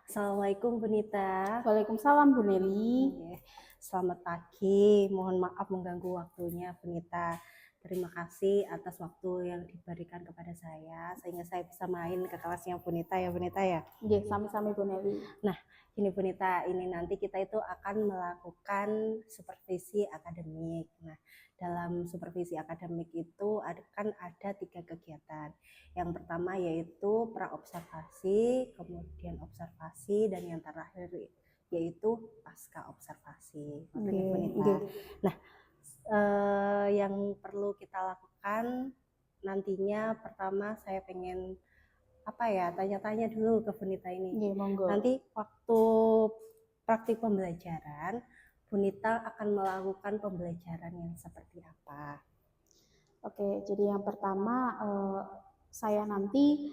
Assalamualaikum Bu Nita. Waalaikumsalam Bu Neli. Oke, selamat pagi. Mohon maaf mengganggu waktunya Bu Nita. Terima kasih atas waktu yang diberikan kepada saya sehingga saya bisa main ke kelasnya Bu Nita ya Bu Nita ya. Nggih, sami-sami Bu Neli. Nah, ini Bu Nita, ini nanti kita itu akan melakukan supervisi akademik. Nah, dalam supervisi akademik itu kan ada 3 kegiatan. Yang pertama yaitu praobservasi, kemudian observasi, dan yang terakhir yaitu pasca observasi. Oke, Bu Nita. Nah, yang perlu kita lakukan nantinya pertama saya pengen tanya-tanya dulu ke Bu Nita ini. Nggih, monggo. Nanti waktu praktik pembelajaran, Bu Nita akan melakukan pembelajaran yang seperti apa? Oke, jadi yang pertama saya nanti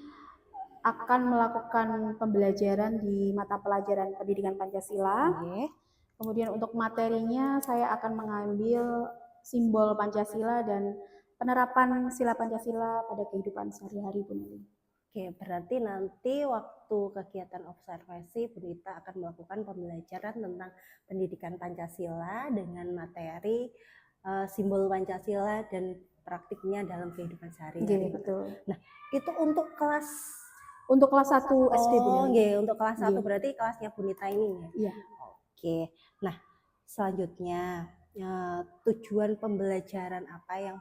akan melakukan pembelajaran di mata pelajaran pendidikan Pancasila. Oke. Kemudian untuk materinya saya akan mengambil simbol Pancasila dan penerapan sila Pancasila pada kehidupan sehari-hari Bu Neli. Oke, berarti nanti waktu kegiatan observasi Bu Nita akan melakukan pembelajaran tentang pendidikan Pancasila dengan materi simbol Pancasila dan praktiknya dalam kehidupan sehari-hari. Betul. Nah, itu untuk kelas 1 SD Bu Neli. Nggih, untuk kelas 1 berarti kelasnya Bu Nita ini ya. Iya. Oke. Nah, selanjutnya tujuan pembelajaran apa yang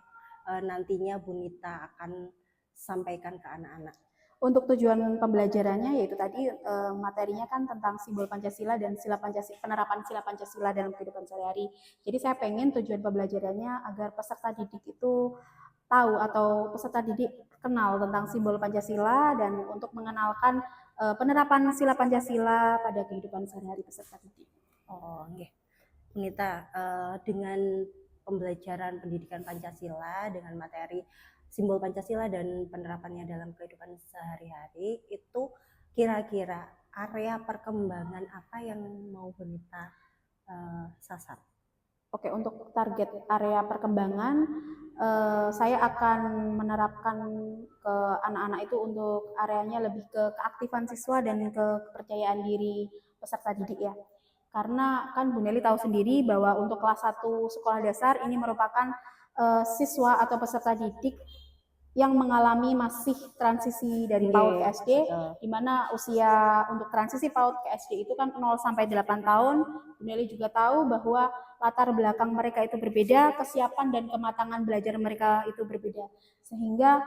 nantinya Bu Nita akan sampaikan ke anak-anak? Untuk tujuan pembelajarannya yaitu tadi materinya kan tentang simbol Pancasila dan sila Pancasila, penerapan sila Pancasila dalam kehidupan sehari-hari. Jadi saya pengen tujuan pembelajarannya agar peserta didik itu tahu atau peserta didik kenal tentang simbol Pancasila dan untuk mengenalkan penerapan sila Pancasila pada kehidupan sehari-hari peserta didik. Oh, nggih. Nita, dengan pembelajaran pendidikan Pancasila dengan materi simbol Pancasila dan penerapannya dalam kehidupan sehari-hari, itu kira-kira area perkembangan apa yang mau Bu Nita sasar? Oke, untuk target area perkembangan, saya akan menerapkan ke anak-anak itu untuk areanya lebih ke keaktifan siswa dan ke kepercayaan diri peserta didik ya. Karena kan Bu Neli tahu sendiri bahwa untuk kelas 1 sekolah dasar ini merupakan siswa atau peserta didik yang mengalami masih transisi dari PAUD ke SD, di mana usia untuk transisi PAUD ke SD itu kan 0 sampai 8 tahun. Bu Neli juga tahu bahwa latar belakang mereka itu berbeda, kesiapan dan kematangan belajar mereka itu berbeda. Sehingga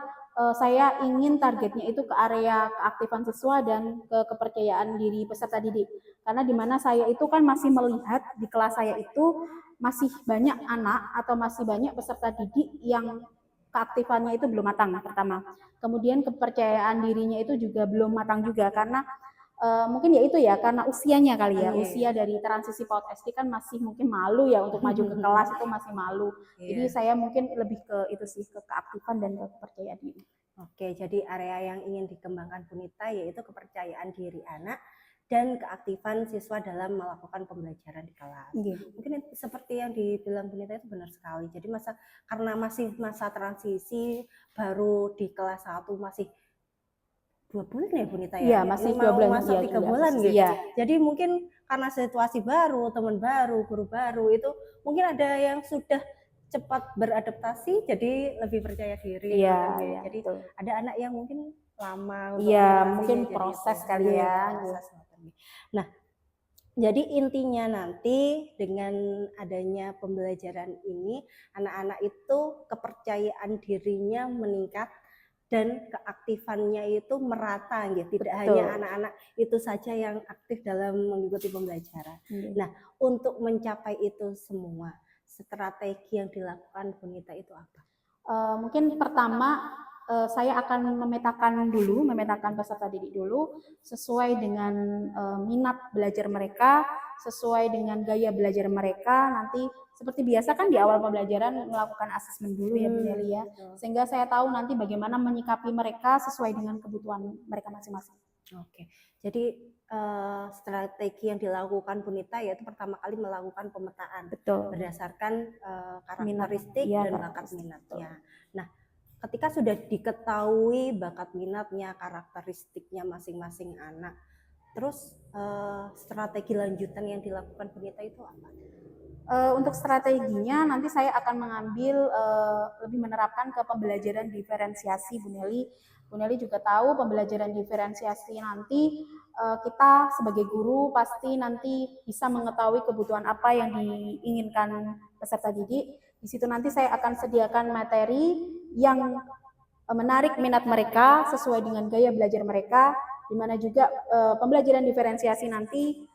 saya ingin targetnya itu ke area keaktifan siswa dan ke kepercayaan diri peserta didik. Karena di mana saya itu kan masih melihat di kelas saya itu masih banyak anak atau masih banyak peserta didik yang keaktifannya itu belum matang pertama. Kemudian kepercayaan dirinya itu juga belum matang juga karena mungkin ya itu ya karena usianya kali ya, usia dari transisi PAUD SD kan masih mungkin malu ya untuk maju ke kelas itu masih malu. Jadi saya mungkin lebih ke itu sih, ke keaktifan dan ke kepercayaan diri. Oke, jadi area yang ingin dikembangkan Bu Nita yaitu kepercayaan diri anak dan keaktifan siswa dalam melakukan pembelajaran di kelas. Mungkin seperti yang dibilang Bu Nita itu benar sekali. Jadi karena masih masa transisi, baru di kelas 1 masih 2 bulan ya Bu Nita ya? Iya, masih 2 bulan. Masuk 3 bulan gitu. Iya. Jadi mungkin karena situasi baru, teman baru, guru baru, itu mungkin ada yang sudah cepat beradaptasi jadi lebih percaya diri. Iya, Jadi betul. ada anak yang mungkin lama untuk mungkin proses kali ya. Nah, jadi intinya nanti dengan adanya pembelajaran ini, anak-anak itu kepercayaan dirinya meningkat dan keaktifannya itu merata gitu. Tidak hanya anak-anak itu saja yang aktif dalam mengikuti pembelajaran. Nah, untuk mencapai itu semua, strategi yang dilakukan Bu Nita itu apa? Mungkin pertama saya akan memetakan peserta didik dulu sesuai dengan minat belajar mereka, sesuai dengan gaya belajar mereka. Nanti seperti biasa kan di awal pembelajaran melakukan asesmen dulu ya Bu Neli ya, sehingga saya tahu nanti bagaimana menyikapi mereka sesuai dengan kebutuhan mereka masing-masing. Oke, jadi strategi yang dilakukan Bu Nita yaitu pertama kali melakukan pemetaan. Betul. Berdasarkan karakteristik dan bakat minatnya. Nah, ketika sudah diketahui bakat minatnya, karakteristiknya masing-masing anak, Terus strategi lanjutan yang dilakukan Bu Nita itu apa? Untuk strateginya nanti saya akan mengambil lebih menerapkan ke pembelajaran diferensiasi, Bu Nelly. Bu Nelly juga tahu pembelajaran diferensiasi nanti kita sebagai guru pasti nanti bisa mengetahui kebutuhan apa yang diinginkan peserta didik. Di situ nanti saya akan sediakan materi yang menarik minat mereka sesuai dengan gaya belajar mereka, di mana juga pembelajaran diferensiasi nanti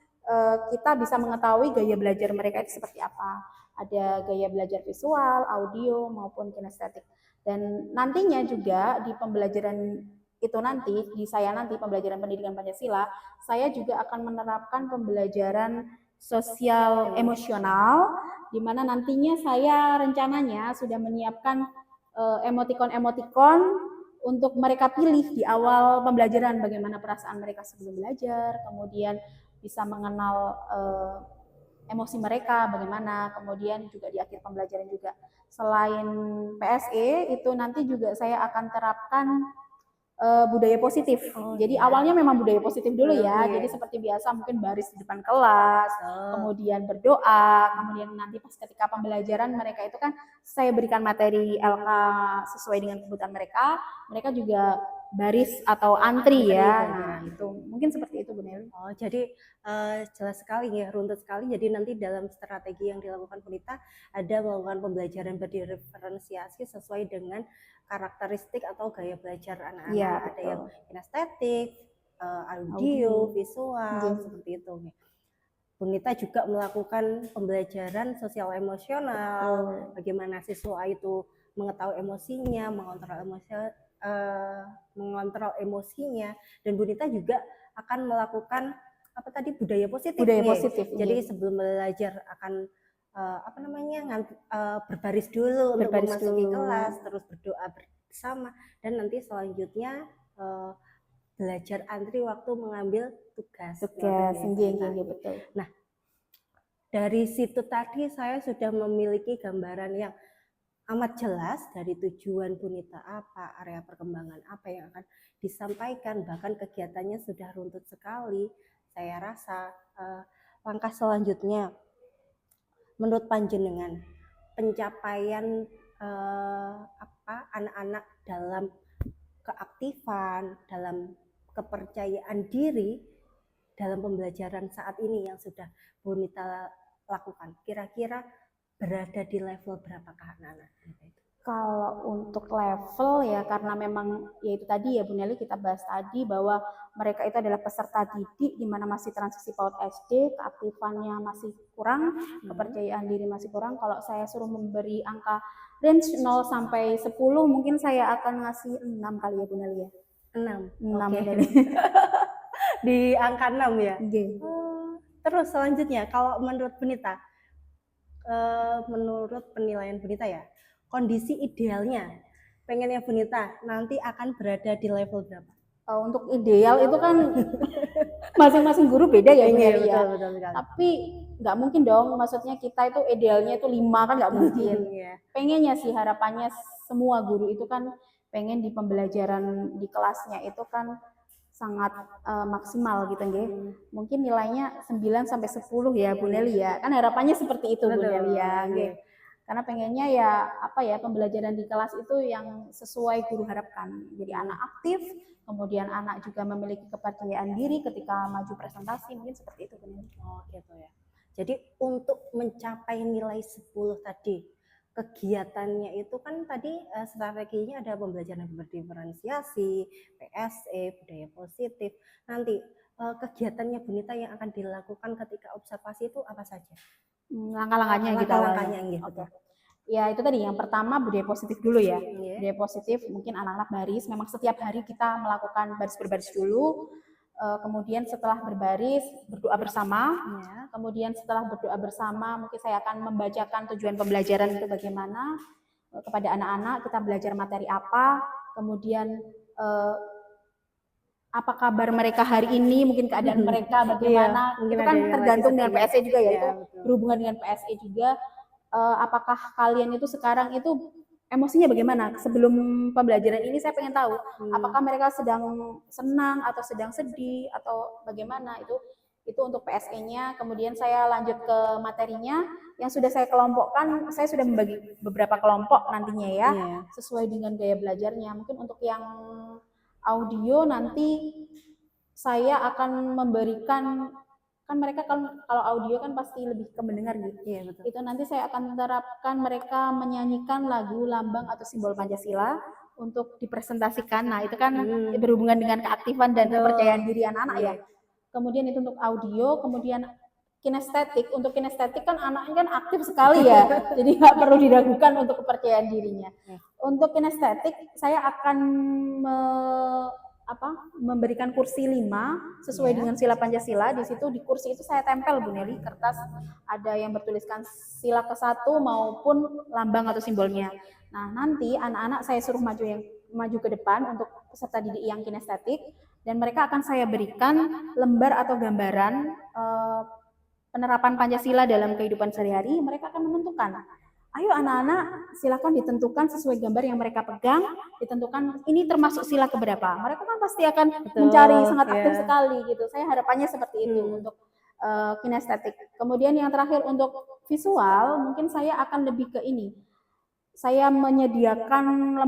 kita bisa mengetahui gaya belajar mereka itu seperti apa. Ada gaya belajar visual, audio, maupun kinestetik. Dan nantinya juga di pembelajaran itu nanti, di saya nanti pembelajaran pendidikan Pancasila, saya juga akan menerapkan pembelajaran sosial emosional, di mana nantinya saya rencananya sudah menyiapkan emotikon-emotikon untuk mereka pilih di awal pembelajaran, bagaimana perasaan mereka sebelum belajar, kemudian bisa mengenal emosi mereka bagaimana, kemudian juga di akhir pembelajaran juga. Selain PSE itu nanti juga saya akan terapkan budaya positif. Jadi awalnya memang budaya positif dulu ya. Jadi seperti biasa mungkin baris di depan kelas, kemudian berdoa, kemudian nanti pas ketika pembelajaran mereka itu kan saya berikan materi LK sesuai dengan kebutuhan mereka. Mereka juga baris atau antri ya. Nah, itu mungkin seperti itu Bu Nelly. Oh, jadi jelas sekali ya, runtut sekali. Jadi nanti dalam strategi yang dilakukan Bu Nita ada melakukan pembelajaran berdiferensiasi sesuai dengan karakteristik atau gaya belajar anak-anak. Ya, ada yang kinestetik, audio, visual, seperti itu. Bu Nita juga melakukan pembelajaran sosial emosional, bagaimana siswa itu mengetahui emosinya, mengontrol emosinya, dan Bu Nita juga akan melakukan apa tadi budaya positif. Jadi sebelum belajar akan berbaris dulu untuk memasuki kelas, terus berdoa bersama, dan nanti selanjutnya belajar antri waktu mengambil tugas. Betul. Nah, dari situ tadi saya sudah memiliki gambaran yang amat jelas dari tujuan Bu Nita apa, area perkembangan apa yang akan disampaikan, bahkan kegiatannya sudah runtut sekali. Saya rasa langkah selanjutnya menurut panjenengan pencapaian anak-anak dalam keaktifan, dalam kepercayaan diri dalam pembelajaran saat ini yang sudah Bu Nita lakukan, kira-kira berada di level berapakah anak-anak? Kalau untuk level ya, karena memang ya itu tadi ya Bu Nelly kita bahas tadi bahwa mereka itu adalah peserta didik di mana masih transisi PAUD SD, keaktifannya masih kurang, kepercayaan diri masih kurang. Kalau saya suruh memberi angka range 0 sampai 10 mungkin saya akan ngasih 6 kali ya Bu Nelly ya. 6. Di angka 6 ya. Terus selanjutnya kalau menurut Bu Nita, menurut penilaian Bu Nita ya, kondisi idealnya pengennya Bu Nita nanti akan berada di level berapa? Untuk ideal itu kan masing-masing guru beda ya Bu Nelly ya. Betul. Tapi nggak mungkin dong, maksudnya kita itu idealnya itu 5 kan nggak mungkin. Pengennya sih harapannya semua guru itu kan pengen di pembelajaran di kelasnya itu kan sangat maksimal gitu nggih. Mungkin nilainya 9 sampai 10 ya Bu Nelly ya. Kan harapannya seperti itu Bu Nelly ya nggih. Karena pengennya ya pembelajaran di kelas itu yang sesuai guru harapkan. Jadi anak aktif, kemudian anak juga memiliki kepercayaan diri ketika maju presentasi, mungkin seperti itu Bu Nelly. Oh gitu ya. Jadi untuk mencapai nilai 10 tadi, kegiatannya itu kan tadi strateginya ada pembelajaran berdiferensiasi, PSE, budaya positif. Nanti kegiatannya Bu Nita yang akan dilakukan ketika observasi itu apa saja? Langkah-langkahnya gitu. Betul. Ya itu tadi yang pertama budaya positif dulu ya. Budaya positif mungkin anak-anak baris, memang setiap hari kita melakukan baris berbaris dulu. Kemudian setelah berbaris berdoa bersama. Kemudian setelah berdoa bersama mungkin saya akan membacakan tujuan pembelajaran itu bagaimana kepada anak-anak, kita belajar materi apa, kemudian apa kabar mereka hari ini, mungkin keadaan mereka bagaimana, itu kan tergantung dengan PSE juga ya, itu berhubungan dengan PSE juga. Apakah kalian itu sekarang itu emosinya bagaimana sebelum pembelajaran ini. Saya pengen tahu apakah mereka sedang senang atau sedang sedih atau bagaimana. Itu untuk PSE-nya. Kemudian saya lanjut ke materinya yang sudah saya kelompokkan. Saya sudah membagi beberapa kelompok nantinya ya, sesuai dengan gaya belajarnya. Mungkin untuk yang audio nanti saya akan memberikan, kan mereka kalau audio kan pasti lebih ke mendengar gitu. Iya, betul. Itu nanti saya akan terapkan mereka menyanyikan lagu lambang atau simbol Pancasila untuk dipresentasikan. Nah, itu kan berhubungan dengan keaktifan dan kepercayaan diri anak-anak ya. Kemudian itu untuk audio, kemudian kinestetik. Untuk kinestetik kan anaknya kan aktif sekali ya, jadi nggak perlu diragukan untuk kepercayaan dirinya. Untuk kinestetik saya akan memberikan kursi 5 sesuai dengan sila Pancasila. Di situ di kursi itu saya tempel Bu Nelly kertas ada yang bertuliskan sila ke-1 maupun lambang atau simbolnya. Nah, nanti anak-anak saya suruh maju ke depan untuk peserta didik yang kinestetik, dan mereka akan saya berikan lembar atau gambaran penerapan Pancasila dalam kehidupan sehari-hari. Mereka akan menentukan, ayo anak-anak silakan ditentukan sesuai gambar yang mereka pegang, ditentukan ini termasuk sila keberapa. Mereka kan pasti akan mencari, sangat aktif sekali gitu. Saya harapannya seperti itu untuk kinestetik. Kemudian yang terakhir untuk visual, mungkin saya akan lebih ke ini. Saya menyediakan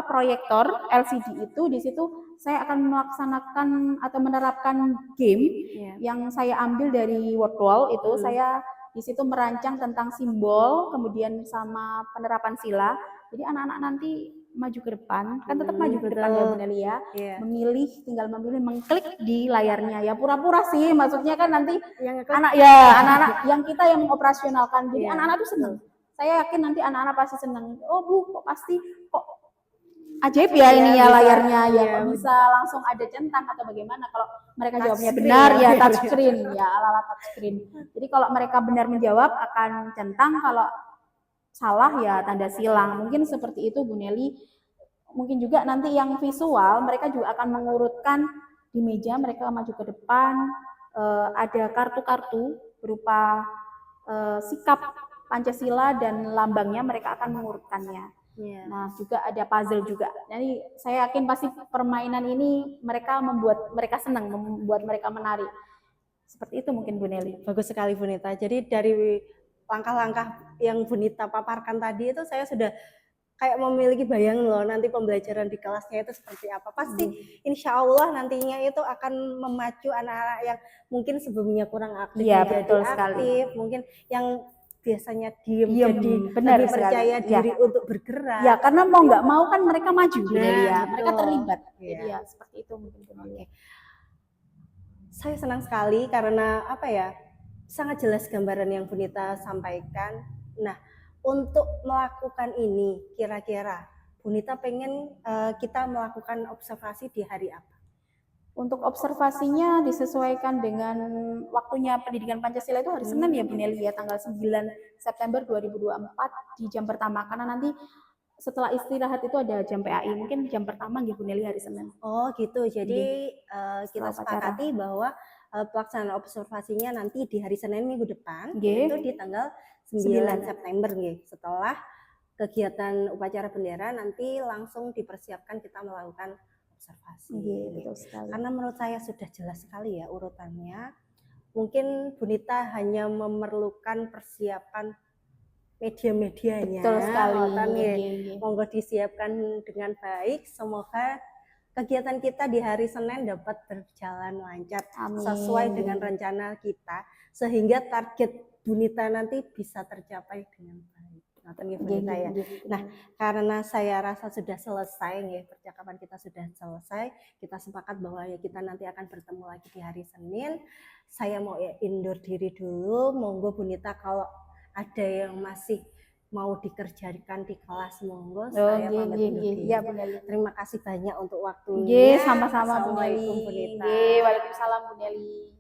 proyektor LCD itu. Di situ saya akan melaksanakan atau menerapkan game yang saya ambil dari Wordwall itu. Saya di situ merancang tentang simbol, kemudian sama penerapan sila. Jadi anak-anak nanti maju ke depan, kan tetap maju ke depan ya Bu Nelly ya. Memilih, tinggal memilih, mengklik di layarnya ya. Pura-pura sih, maksudnya kan nanti anak-anak yang kita yang mengoperasionalkan. Jadi anak-anak tuh senang. Saya yakin nanti anak-anak pasti senang. Oh Bu, kok pasti kok ajaib ya ini ya layarnya ya, kok bisa langsung ada centang atau bagaimana. Kalau mereka jawabnya benar ya touchscreen ya, ala-ala touchscreen. Jadi kalau mereka benar menjawab akan centang, kalau salah ya tanda silang. Mungkin seperti itu Bu Nelly. Mungkin juga nanti yang visual mereka juga akan mengurutkan di meja, mereka maju ke depan, ada kartu-kartu berupa sikap Pancasila dan lambangnya, mereka akan mengurutkannya. Nah, juga ada puzzle juga. Jadi saya yakin pasti permainan ini membuat mereka senang, membuat mereka menarik. Seperti itu mungkin Bu Nelly. Bagus sekali Bu Nita. Jadi dari langkah-langkah yang Bu Nita paparkan tadi itu saya sudah kayak memiliki bayang loh nanti pembelajaran di kelasnya itu seperti apa. Pasti insya Allah nantinya itu akan memacu anak-anak yang mungkin sebelumnya kurang aktif menjadi aktif, mungkin yang biasanya diem jadi lebih percaya diri untuk bergerak. Ya, karena mau nggak mau kan mereka maju ya, mereka terlibat. Jadi ya seperti itu mungkin. Saya senang sekali karena sangat jelas gambaran yang Bu Nita sampaikan. Nah, untuk melakukan ini kira-kira Bu Nita pengen kita melakukan observasi di hari apa? Untuk observasinya disesuaikan dengan waktunya pendidikan Pancasila itu hari Senin ya Bu Nelly ya, tanggal 9 September 2024 di jam pertama, karena nanti setelah istirahat itu ada jam PAI, mungkin jam pertama Bu Nelly hari Senin. Oh gitu, jadi kita sepakati bahwa pelaksanaan observasinya nanti di hari Senin minggu depan, yaitu di tanggal 9 September setelah kegiatan upacara bendera nanti langsung dipersiapkan kita melakukan observasi. Betul sekali. Karena menurut saya sudah jelas sekali ya urutannya. Mungkin Bu Nita hanya memerlukan persiapan media-medianya. Betul sekali. Monggo disiapkan dengan baik. Semoga kegiatan kita di hari Senin dapat berjalan lancar. Amin. Sesuai dengan rencana kita, sehingga target Bu Nita nanti bisa tercapai dengan baik. Nah, karena saya rasa sudah selesai percakapan kita sudah selesai, kita sepakat bahwa kita nanti akan bertemu lagi di hari Senin. Saya mau indur diri dulu. Monggo Bu Nita kalau ada yang masih mau dikerjakan di kelas, monggo saya pamit undur diri. Ya, Bu Nelly. Terima kasih banyak untuk waktunya. Sama-sama Bu Nelly. Assalamualaikum Bu Nita. Waalaikumsalam Bu Nelly.